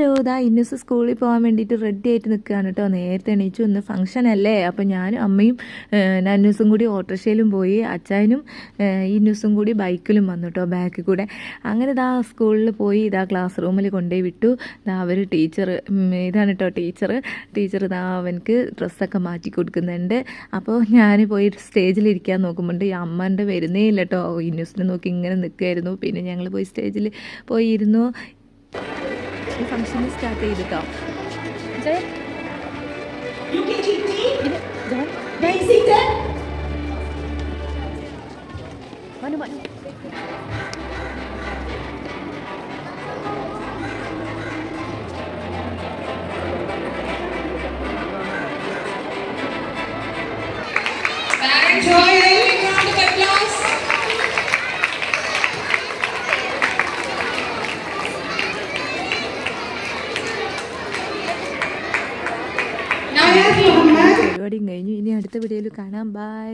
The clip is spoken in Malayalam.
ഹലോ, ഇതാ ഇന്നൂസ് സ്കൂളിൽ പോകാൻ വേണ്ടിയിട്ട് റെഡി ആയിട്ട് നിൽക്കുകയാണ് കേട്ടോ. നേരത്തെ എണീച്ചു. ഇന്ന് ഫംഗ്ഷൻ അല്ലേ. അപ്പം ഞാനും അമ്മയും നന്നൂസും കൂടി ഓട്ടോറിക്ഷയിലും പോയി. അച്ചായനും ഇന്നൂസും കൂടി ബൈക്കിലും വന്നു കേട്ടോ, ബാക്കിൽ കൂടെ. അങ്ങനെ ഇതാ സ്കൂളിൽ പോയി. ഇതാ ക്ലാസ് റൂമിൽ കൊണ്ടുപോയി വിട്ടു. ഇതാ അവർ ഇതാണ് കേട്ടോ ടീച്ചർ ഇതാ അവനക്ക് ഡ്രസ്സൊക്കെ മാറ്റി കൊടുക്കുന്നുണ്ട്. അപ്പോൾ ഞാൻ പോയി സ്റ്റേജിലിരിക്കാൻ നോക്കുമ്പോണ്ട് ഈ അമ്മൻ്റെ വരുന്നേ ഇല്ല കേട്ടോ. ഇന്നൂസിനെ നോക്കി ഇങ്ങനെ നിൽക്കുമായിരുന്നു. പിന്നെ ഞങ്ങൾ പോയി സ്റ്റേജിൽ പോയി ഇരുന്നു. ഫംഗ്ഷൻ സ്റ്റാർട്ട് ചെയ്തിട്ടോ. പരിപാടിയും കഴിഞ്ഞു. ഇനി അടുത്ത വീഡിയോയിൽ കാണാം. ബൈ.